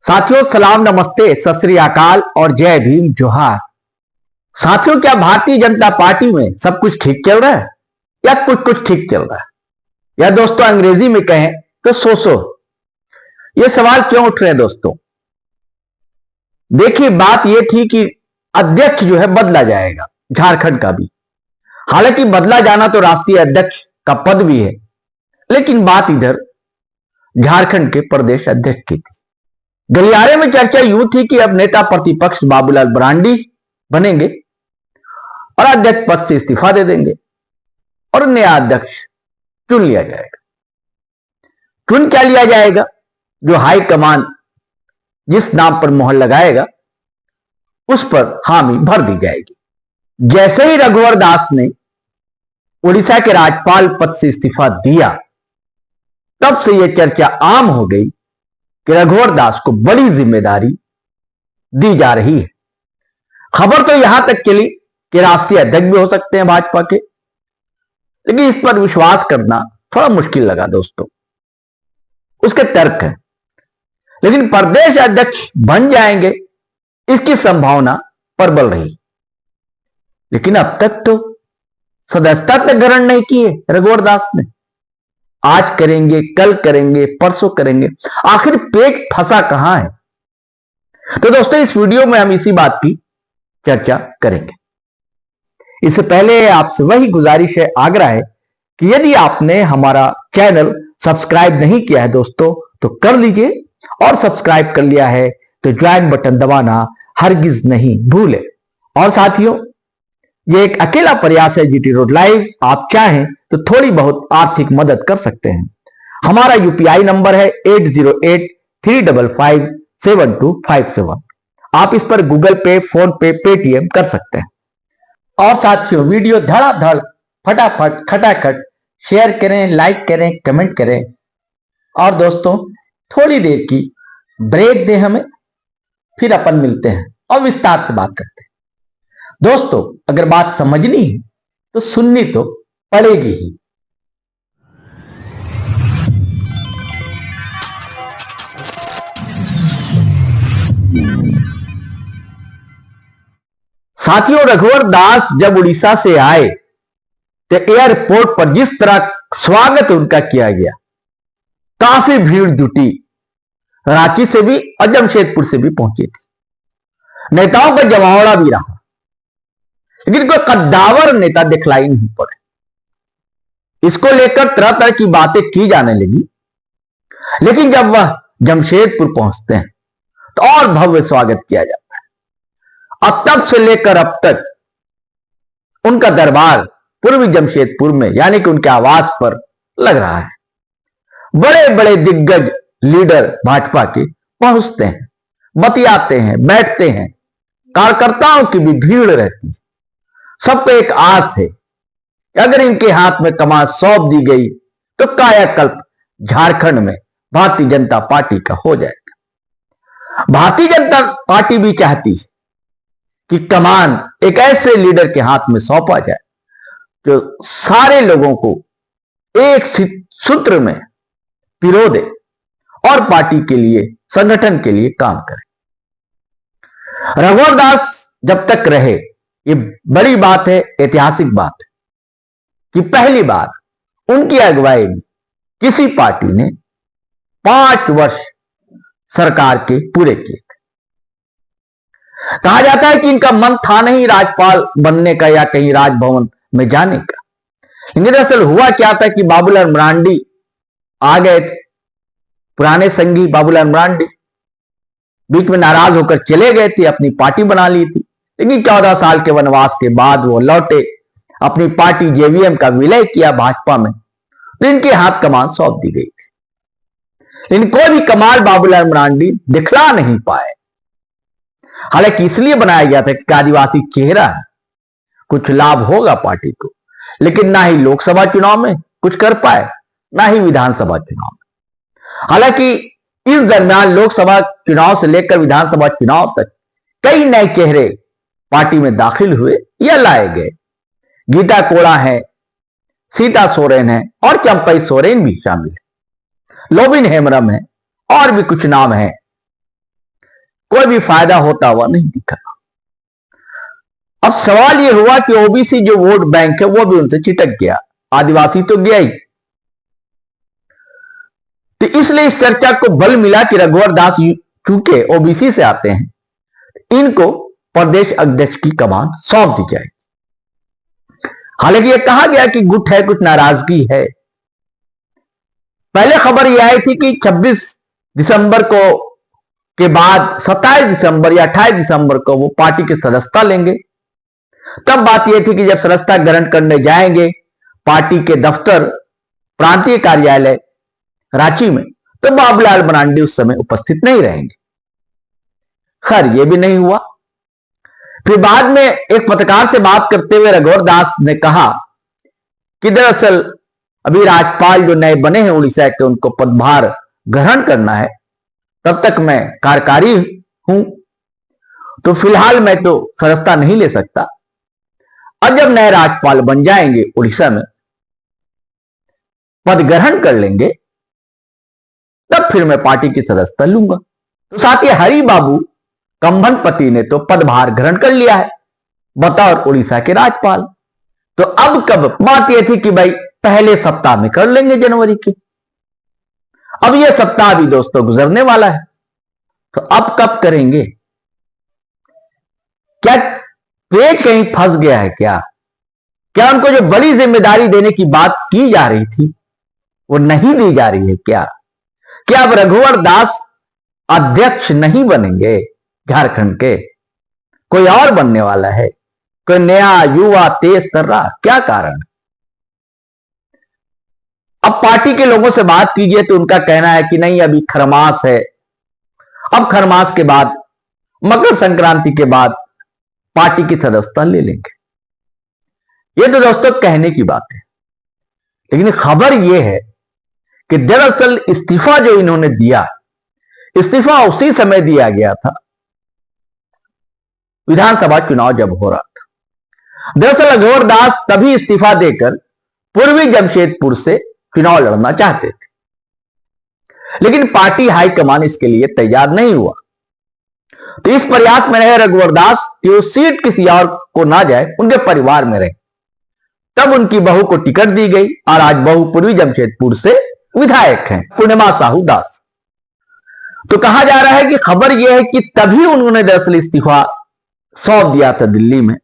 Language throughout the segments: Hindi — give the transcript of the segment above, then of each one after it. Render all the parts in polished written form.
साथियों सलाम, नमस्ते, सत श्री अकाल और जय भीम जोहार। साथियों, क्या भारतीय जनता पार्टी में सब कुछ ठीक चल रहा है या कुछ कुछ ठीक चल रहा है, या दोस्तों अंग्रेजी में कहें तो सो ये सवाल क्यों उठ रहे हैं दोस्तों? देखिए, बात यह थी कि अध्यक्ष जो है बदला जाएगा, झारखंड का भी। हालांकि बदला जाना तो राष्ट्रीय अध्यक्ष का पद भी है, लेकिन बात इधर झारखंड के प्रदेश अध्यक्ष की थी। गलियारे में चर्चा यूं थी कि अब नेता प्रतिपक्ष बाबूलाल मरांडी बनेंगे और अध्यक्ष पद से इस्तीफा दे देंगे और नया अध्यक्ष चुन लिया जाएगा। चुन क्या लिया जाएगा? जो हाईकमान जिस नाम पर मोहर लगाएगा उस पर हामी भर दी जाएगी। जैसे ही रघुवर दास ने उड़ीसा के राज्यपाल पद से इस्तीफा दिया, तब से यह चर्चा आम हो गई कि रघुवर दास को बड़ी जिम्मेदारी दी जा रही है। खबर तो यहां तक चली कि राष्ट्रीय अध्यक्ष भी हो सकते हैं भाजपा के, लेकिन इस पर विश्वास करना थोड़ा मुश्किल लगा दोस्तों। उसके तर्क है, लेकिन प्रदेश अध्यक्ष बन जाएंगे इसकी संभावना प्रबल रही। लेकिन अब तक तो सदस्यता तक ग्रहण नहीं की है रघुवर दास ने। आज करेंगे, कल करेंगे, परसों करेंगे, आखिर पेट फंसा कहां है? तो दोस्तों इस वीडियो में हम इसी बात की चर्चा करेंगे। इससे पहले आपसे वही गुजारिश है, आग्रह है कि यदि आपने हमारा चैनल सब्सक्राइब नहीं किया है दोस्तों तो कर लीजिए, और सब्सक्राइब कर लिया है तो ज्वाइन बटन दबाना हरगिज नहीं भूले। और साथियों, ये एक अकेला प्रयास है जीटी रोड लाइव। आप चाहें तो थोड़ी बहुत आर्थिक मदद कर सकते हैं। हमारा यूपीआई नंबर है 8083557257। आप इस पर गूगल पे, फोन पे, पेटीएम कर सकते हैं। और साथियों, वीडियो धड़ाधड़ फटाफट खटाखट शेयर करें, लाइक करें, कमेंट करें। और दोस्तों थोड़ी देर की ब्रेक दें हमें, फिर अपन मिलते हैं और विस्तार से बात करते हैं। दोस्तों अगर बात समझनी है तो सुननी तो पड़ेगी ही। साथियों, रघुवर दास जब उड़ीसा से आए तो एयरपोर्ट पर जिस तरह स्वागत उनका किया गया, काफी भीड़ जुटी। रांची से भी और जमशेदपुर से भी पहुंची थी। नेताओं का जमावड़ा भी रहा, लेकिन कोई कद्दावर नेता दिखलाई नहीं पड़े। इसको लेकर तरह तरह की बातें की जाने लगी। लेकिन जब वह जमशेदपुर पहुंचते हैं तो और भव्य स्वागत किया जाता है। अब तब से लेकर अब तक उनका दरबार पूर्वी जमशेदपुर में यानी कि उनके आवास पर लग रहा है। बड़े बड़े दिग्गज लीडर भाजपा के पहुंचते हैं, बतियाते हैं, बैठते हैं। कार्यकर्ताओं की भी भीड़ रहती है। सबको एक आस है कि अगर इनके हाथ में कमान सौंप दी गई तो कायाकल्प झारखंड में भारतीय जनता पार्टी का हो जाएगा। भारतीय जनता पार्टी भी चाहती है कि कमान एक ऐसे लीडर के हाथ में सौंपा जाए जो सारे लोगों को एक सूत्र में पिरो दे और पार्टी के लिए, संगठन के लिए काम करे। रघुवर दास जब तक रहे, ये बड़ी बात है, ऐतिहासिक बात है कि पहली बार उनकी अगुवाई में किसी पार्टी ने 5 वर्ष सरकार के पूरे किए थे। कहा जाता है कि इनका मन था नहीं राज्यपाल बनने का या कहीं राजभवन में जाने का। लेकिन दरअसल हुआ क्या था कि बाबूलाल मरांडी आ गए थे। पुराने संगी बाबूलाल मरांडी बीच में नाराज होकर चले गए थे, अपनी पार्टी बना ली थी। लेकिन 14 साल के वनवास के बाद वो लौटे, अपनी पार्टी जेवीएम का विलय किया भाजपा में, तो इनके हाथ कमान सौंप दी गई थी। इनको भी कमाल बाबूलाल मरांडी दिखला नहीं पाए। हालांकि इसलिए बनाया गया था कि आदिवासी चेहरा है, कुछ लाभ होगा पार्टी को। लेकिन ना ही लोकसभा चुनाव में कुछ कर पाए, ना ही विधानसभा चुनाव में। हालांकि इस दरमियान लोकसभा चुनाव से लेकर विधानसभा चुनाव तक कई नए चेहरे पार्टी में दाखिल हुए या लाए गए। गीता कोड़ा है, सीता सोरेन है और चंपई सोरेन भी शामिल है। लोबिन हेम्ब्रम है और भी कुछ नाम है कोई भी फायदा होता हुआ नहीं दिखा। अब सवाल यह हुआ कि ओबीसी जो वोट बैंक है वो भी उनसे चिटक गया, आदिवासी तो गया ही। तो इसलिए इस चर्चा को बल मिला कि रघुवर दास चूंकि ओबीसी से आते हैं, इनको प्रदेश अध्यक्ष की कमान सौंप दी जाएगी। हालांकि यह कहा गया कि गुट है, कुछ नाराजगी है। पहले खबर यह आई थी कि 26 दिसंबर को के बाद 27 दिसंबर या 28 दिसंबर को वो पार्टी की सदस्यता लेंगे। तब बात यह थी कि जब सदस्यता ग्रहण करने जाएंगे पार्टी के दफ्तर प्रांतीय कार्यालय रांची में, तो बाबूलाल मरांडी उस समय उपस्थित नहीं रहेंगे। खैर यह भी नहीं हुआ। फिर बाद में एक पत्रकार से बात करते हुए रघुवर दास ने कहा कि दरअसल अभी राज्यपाल जो नए बने हैं उड़ीसा के, उनको पदभार ग्रहण करना है, तब तक मैं कार्यकारी हूं, तो फिलहाल मैं तो सदस्यता नहीं ले सकता। और जब नए राज्यपाल बन जाएंगे उड़ीसा में, पद ग्रहण कर लेंगे, तब फिर मैं पार्टी की सदस्यता लूंगा। तो साथ ही हरि बाबू कंभनपति ने तो पदभार ग्रहण कर लिया है बतौर उड़ीसा के राज्यपाल। तो अब कब बात यह थी कि भाई पहले सप्ताह में कर लेंगे जनवरी के। अब यह सप्ताह भी दोस्तों गुजरने वाला है, तो अब कब करेंगे? क्या पेच कहीं फंस गया है? क्या उनको जो बड़ी जिम्मेदारी देने की बात की जा रही थी वो नहीं दी जा रही है? क्या अब रघुवर दास अध्यक्ष नहीं बनेंगे झारखंड के? कोई और बनने वाला है? कोई नया युवा तेज तर्रा? क्या कारण? अब पार्टी के लोगों से बात कीजिए तो उनका कहना है कि नहीं, अभी खरमास है, अब खरमास के बाद, मकर संक्रांति के बाद पार्टी की सदस्यता ले लेंगे। ये तो दोस्तों कहने की बात है, लेकिन खबर यह है कि दरअसल इस्तीफा जो इन्होंने दिया, इस्तीफा उसी समय दिया गया था विधानसभा चुनाव जब हो रहा था। दरअसल रघुवर दास तभी इस्तीफा देकर पूर्वी जमशेदपुर से चुनाव लड़ना चाहते थे, लेकिन पार्टी हाईकमान इसके लिए तैयार नहीं हुआ। तो इस प्रयास में रहे रघुवर दास कि वो सीट किसी और को ना जाए, उनके परिवार में रहे। तब उनकी बहू को टिकट दी गई और आज बहू पूर्वी जमशेदपुर से विधायक हैं, पूर्णिमा साहू दास। तो कहा जा रहा है कि खबर यह है कि तभी उन्होंने दरअसल इस्तीफा सौंप दिया था दिल्ली में,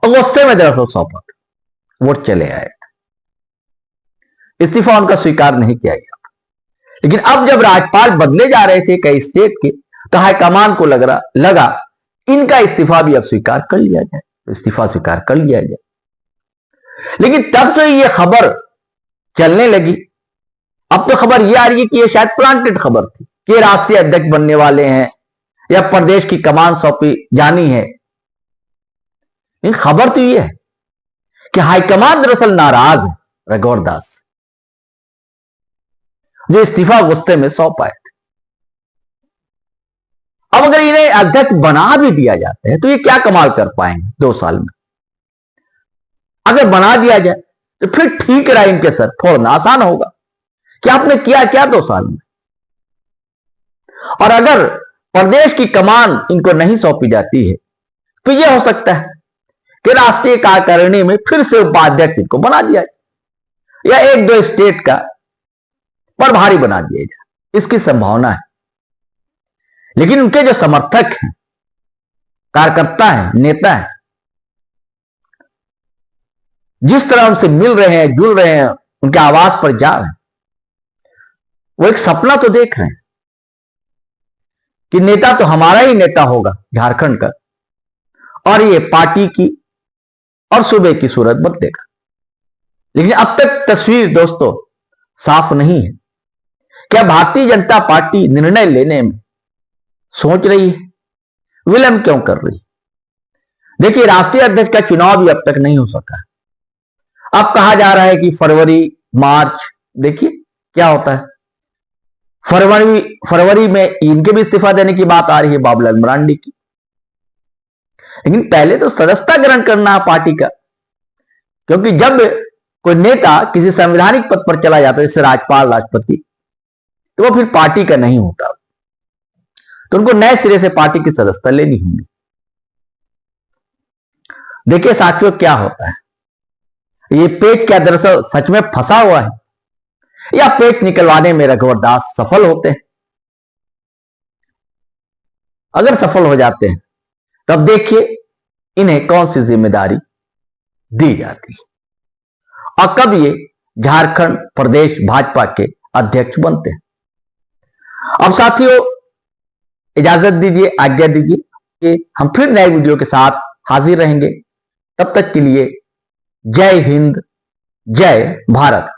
और गुस्से में दरअसल सौंपा था, वोट चले आए। इस्तीफा उनका स्वीकार नहीं किया गया। लेकिन अब जब राज्यपाल बदले जा रहे थे कई स्टेट के, तो हाईकमान को लगा इनका इस्तीफा भी अब स्वीकार कर लिया जाए, तो इस्तीफा स्वीकार कर लिया जाए। लेकिन तब से ये खबर चलने लगी। अब तो खबर यह आ रही है कि ये शायद प्लांटेड खबर थी कि राष्ट्रीय अध्यक्ष बनने वाले हैं या प्रदेश की कमान सौंपी जानी है। खबर तो यह है कि हाईकमान दरअसल नाराज है रघुवर दास, जो इस्तीफा गुस्से में सौंप आए थे। अब अगर इन्हें अध्यक्ष बना भी दिया जाता है तो ये क्या कमाल कर पाएंगे 2 साल में? अगर बना दिया जाए तो फिर ठीक रहा, इनके सर फोड़ना आसान होगा कि आपने किया क्या 2 साल में। और अगर प्रदेश की कमान इनको नहीं सौंपी जाती है तो यह हो सकता है कि राष्ट्रीय कार्यकारिणी में फिर से उपाध्यक्ष इनको बना दिया जाए, या 1-2 स्टेट का प्रभारी बना दिया जाए, इसकी संभावना है। लेकिन उनके जो समर्थक हैं, कार्यकर्ता हैं, नेता हैं, जिस तरह उनसे मिल रहे हैं, जुड़ रहे हैं, उनके आवाज पर जा रहे हैं, वो एक सपना तो देख रहे हैं कि नेता तो हमारा ही नेता होगा झारखंड का, और ये पार्टी की और सूबे की सूरत बदलेगा। लेकिन अब तक तस्वीर दोस्तों साफ नहीं है। क्या भारतीय जनता पार्टी निर्णय लेने में सोच रही है? विलंब क्यों कर रही है? देखिए, राष्ट्रीय अध्यक्ष का चुनाव भी अब तक नहीं हो सका। अब कहा जा रहा है कि फरवरी मार्च, देखिए क्या होता है। फरवरी में इनके भी इस्तीफा देने की बात आ रही है, बाबूलाल मरांडी की। लेकिन पहले तो सदस्यता ग्रहण करना है पार्टी का, क्योंकि जब कोई नेता किसी संवैधानिक पद पर चला जाता है, जैसे राज्यपाल, राष्ट्रपति, तो वो फिर पार्टी का नहीं होता। तो उनको नए सिरे से पार्टी की सदस्यता लेनी होगी। देखिए साथियों क्या होता है, ये पेच क्या दरअसल सच में फंसा हुआ है या पेच निकलवाने में रघुवर दास सफल होते हैं? अगर सफल हो जाते हैं तब देखिए इन्हें कौन सी जिम्मेदारी दी जाती है और कब ये झारखंड प्रदेश भाजपा के अध्यक्ष बनते हैं। अब साथियों इजाजत दीजिए, आज्ञा दीजिए कि हम फिर नए वीडियो के साथ हाजिर रहेंगे। तब तक के लिए जय हिंद, जय भारत।